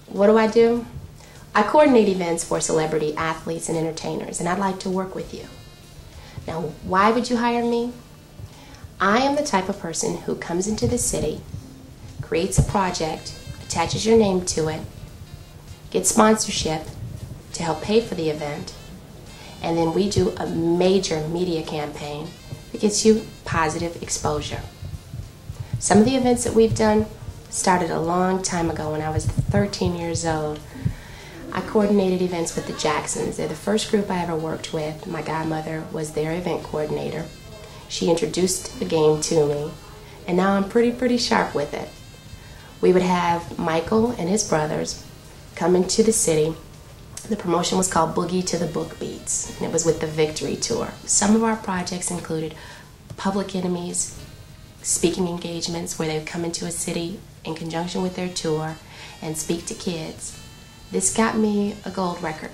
What do? I coordinate events for celebrity athletes and entertainers, and I'd like to work with you. Now, why would you hire me? I am the type of person who comes into the city, creates a project, attaches your name to it, gets sponsorship to help pay for the event, and then we do a major media campaign that gets you positive exposure. Some of the events that we've done started a long time ago when I was 13 years old. I coordinated events with the Jacksons. They're the first group I ever worked with. My godmother was their event coordinator. She introduced the game to me, and now I'm pretty sharp with it. We would have Michael and his brothers come into the city. The promotion was called Boogie to the Book Beats, and it was with the Victory Tour. Some of our projects included Public Enemies, speaking engagements where they would come into a city in conjunction with their tour and speak to kids. This got me a gold record.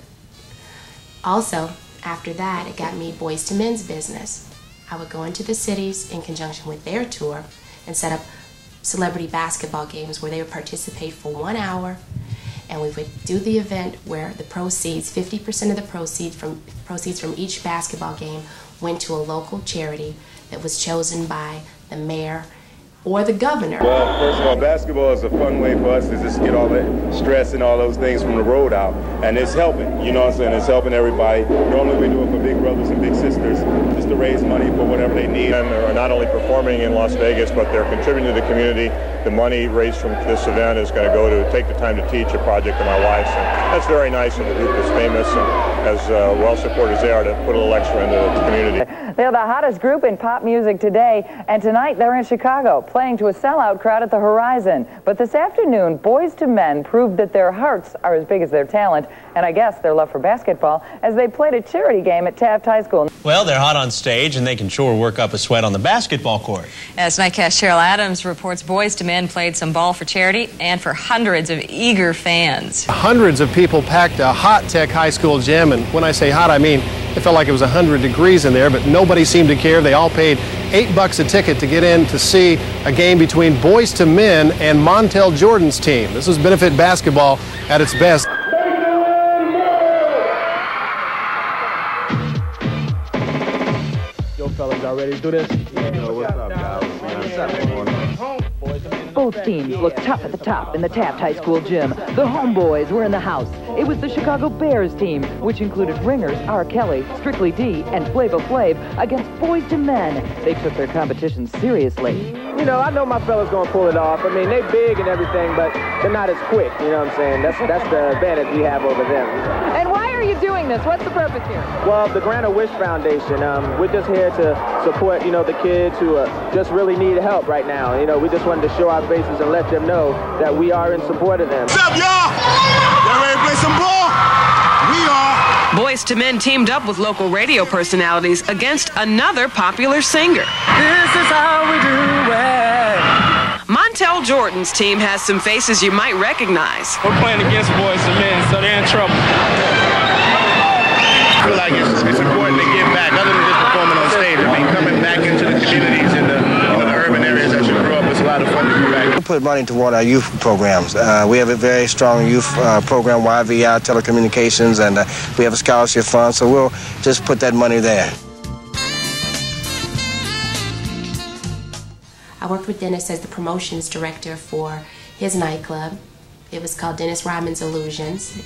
Also, after that, it got me Boys to Men's business. I would go into the cities in conjunction with their tour and set up celebrity basketball games where they would participate for 1 hour, and we would do the event where the proceeds, 50% of the proceeds from each basketball game went to a local charity that was chosen by the mayor or the governor. Well, first of all, basketball is a fun way for us to just get all the stress and all those things from the road out, and it's helping, you know what I'm saying? It's helping everybody. Normally we do it for big brothers and big sisters, just to raise money for whatever they need. And they're not only performing in Las Vegas, but they're contributing to the community. The money raised from this event is going to go to take the time to teach a project of my wife's, and that's very nice of the group that's famous and as well supported as they are to put a little extra into the community. They're the hottest group in pop music today, and tonight they're in Chicago, playing to a sellout crowd at the Horizon. But this afternoon, Boys to Men proved that their hearts are as big as their talent, and I guess their love for basketball, as they played a charity game at Taft High School. Well, they're hot on stage, and they can sure work up a sweat on the basketball court. As Nightcast Cheryl Adams reports, Boys to Men played some ball for charity and for hundreds of eager fans. Hundreds of people packed a hot Tech High School gym, and when I say hot, I mean it felt like it was 100 degrees in there, but nobody seemed to care. They all paid $8 a ticket to get in to see a game between Boys to Men and Montel Jordan's team. This was benefit basketball at its best. Yo, fellas, y'all ready to do this? Yo, what's up, guys? Both teams looked tough at the top in the Taft High School gym. The homeboys were in the house. It was the Chicago Bears team, which included ringers R. Kelly, Strictly D, and Flava Flav against Boys to Men. They took their competition seriously. You know, I know my fellas gonna pull it off. I mean, they big and everything, but they're not as quick, you know what I'm saying? That's the advantage we have over them. And why are you doing this? What's the purpose here? Well, the Grant a Wish Foundation, we're just here to support, you know, the kids who just really need help right now. You know, we just wanted to show our faces and let them know that we are in support of them. What's up, y'all? Y'all ready to play some ball? We are. Boys to Men teamed up with local radio personalities against another popular singer. This is how we do it. Montel Jordan's team has some faces you might recognize. We're playing against Boys to Men, so they're in trouble. I feel like it's important to give back, other than just performing on stage. I mean, coming back into the communities and the urban areas that you grew up, it's a lot of fun to do back. We put money toward our youth programs. We have a very strong youth program, YVI Telecommunications, and we have a scholarship fund, so we'll just put that money there. I worked with Dennis as the promotions director for his nightclub. It was called Dennis Rodman's Illusions.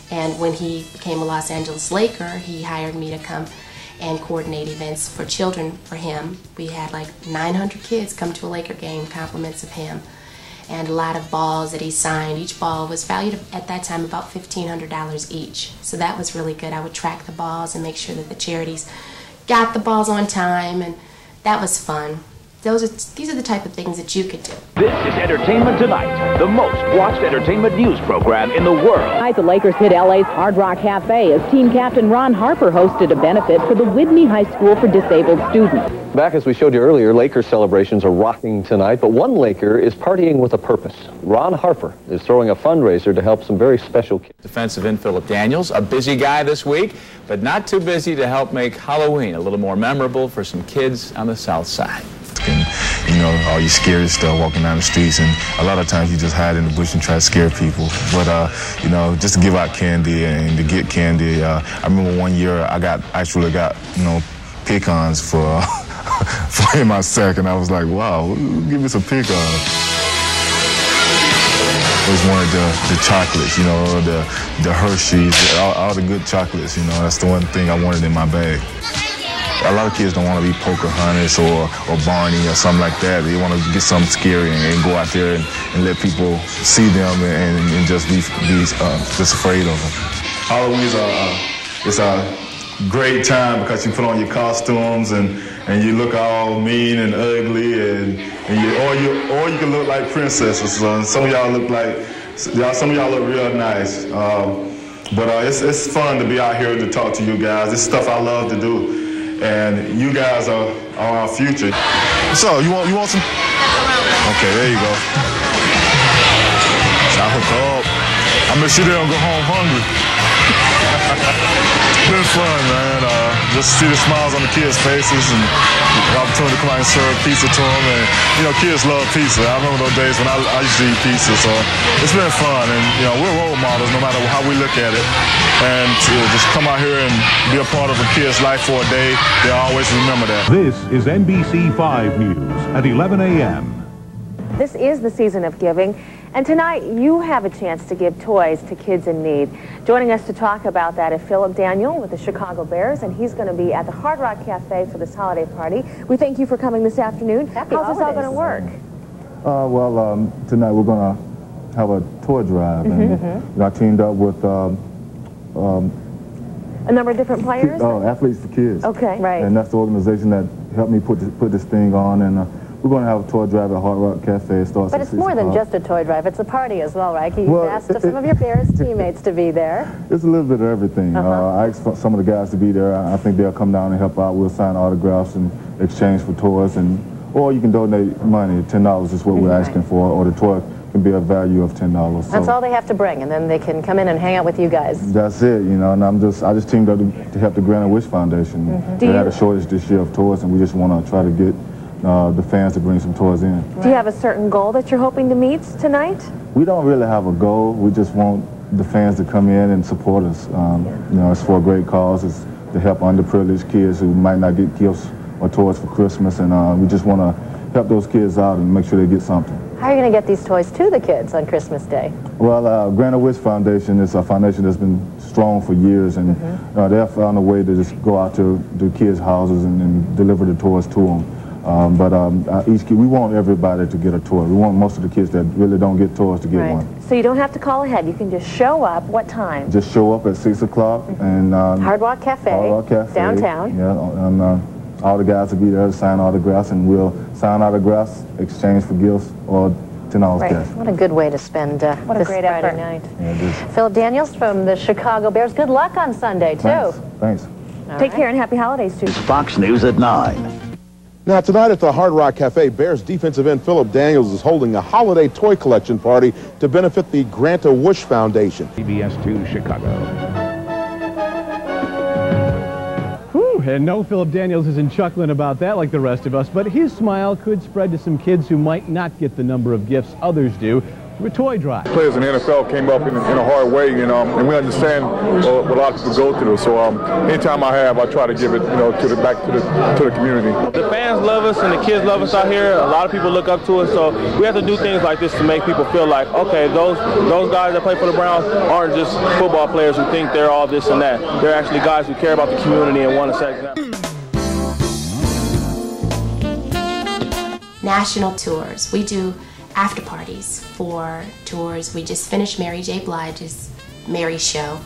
And when he became a Los Angeles Laker, he hired me to come and coordinate events for children for him. We had like 900 kids come to a Laker game, compliments of him, and a lot of balls that he signed. Each ball was valued at that time about $1,500 each. So that was really good. I would track the balls and make sure that the charities got the balls on time, and that was fun. These are the type of things that you could do. This is Entertainment Tonight, the most watched entertainment news program in the world. Tonight, the Lakers hit LA's Hard Rock Cafe as team captain Ron Harper hosted a benefit for the Whitney High School for Disabled Students. Back as we showed you earlier, Lakers celebrations are rocking tonight, but one Laker is partying with a purpose. Ron Harper is throwing a fundraiser to help some very special kids. Defensive end Philip Daniels, a busy guy this week, but not too busy to help make Halloween a little more memorable for some kids on the south side. You know, all your scary stuff walking down the streets, and a lot of times you just hide in the bush and try to scare people. But, you know, just to give out candy and to get candy. I remember one year I actually got, you know, pecans for in my sack, and I was like, wow, give me some pecans. I always wanted the chocolates, you know, the Hershey's, all the good chocolates, you know. That's the one thing I wanted in my bag. A lot of kids don't want to be Pocahontas or Barney or something like that. They want to get something scary and go out there and let people see them and just be just afraid of them. Halloween's it's a great time because you put on your costumes and you look all mean and ugly or you can look like princesses. Some of y'all look real nice. But it's fun to be out here to talk to you guys. It's stuff I love to do. And you guys are our future. So you want some? Okay, there you go. So I hook up. I make sure they don't go home hungry. Been fun, man. Just see the smiles on the kids' faces and the opportunity to come out and serve pizza to them. And you know, kids love pizza. I remember those days when I used to eat pizza. So it's been fun, and you know, we're role models no matter how we look at it. And to just come out here and be a part of a kid's life for a day, they'll always remember that. This is NBC 5 News at 11 a.m. This is the season of giving, and tonight you have a chance to give toys to kids in need. Joining us to talk about that is Philip Daniel with the Chicago Bears, and he's going to be at the Hard Rock Cafe for this holiday party. We thank you for coming this afternoon. How's this all going to work? Well, tonight we're going to have a toy drive, and you know, I teamed up with a number of different players? Athletes for Kids. Okay, right. And that's the organization that helped me put this thing on, and we're going to have a toy drive at Hard Rock Cafe. It starts but it's more than just a toy drive. It's a party as well, right? You've asked some of your Bears teammates to be there. It's a little bit of everything. I asked some of the guys to be there. I think they'll come down and help out. We'll sign autographs and exchange for toys, or you can donate money. $10 is what we're asking for, or the toy can be a value of $10. That's all they have to bring, and then they can come in and hang out with you guys. That's it, you know. And I just teamed up to help the Grant-A-Wish Foundation. They had a shortage this year of toys, and we just want to try to get the fans to bring some toys in. Do you have a certain goal that you're hoping to meet tonight? We don't really have a goal. We just want the fans to come in and support us. You know, it's for a great cause. It's to help underprivileged kids who might not get gifts or toys for Christmas, and we just want to help those kids out and make sure they get something. How are you going to get these toys to the kids on Christmas Day? Well, Grant-A-Wish Foundation is a foundation that's been strong for years, and they have found a way to just go out to the kids' houses and deliver the toys to them. Each kid, we want everybody to get a toy. We want most of the kids that really don't get toys to get one. So you don't have to call ahead. You can just show up. What time? Just show up at 6 o'clock and Hard Rock Cafe, downtown. Yeah, and all the guys will be there to sign autographs, and we'll sign autographs, exchange for gifts, or $10 cash. What a good way to spend this Friday night. Yeah, Philip Daniels from the Chicago Bears. Good luck on Sunday, too. Thanks. Take care and happy holidays, too. It's Fox News at 9. Now, tonight at the Hard Rock Cafe, Bears defensive end Philip Daniels is holding a holiday toy collection party to benefit the Grant-A-Wish Foundation. CBS 2 Chicago. And no, Philip Daniels isn't chuckling about that like the rest of us, but his smile could spread to some kids who might not get the number of gifts others do through a toy drive. Players in the NFL came up in a hard way, you know, and we understand what a lot of people go through. So anytime I have, I try to give it, you know, back to the community. The fans love us and the kids love us out here. A lot of people look up to us, so we have to do things like this to make people feel like, okay, those guys that play for the Browns aren't just football players who think they're all this and that. They're actually guys who care about the community and want to set examples. National tours. We do after parties for tours. We just finished Mary J. Blige's Mary's Show,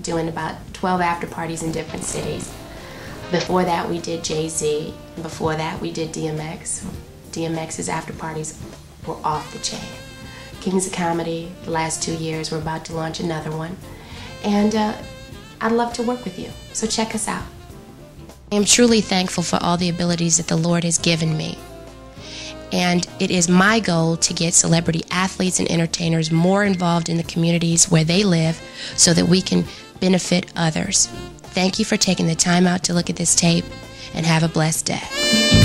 doing about 12 after parties in different cities. Before that we did Jay-Z. Before that we did DMX. DMX's after parties were off the chain. Kings of Comedy, the last 2 years, we're about to launch another one. And I'd love to work with you, so check us out. I am truly thankful for all the abilities that the Lord has given me. And it is my goal to get celebrity athletes and entertainers more involved in the communities where they live so that we can benefit others. Thank you for taking the time out to look at this tape, and have a blessed day.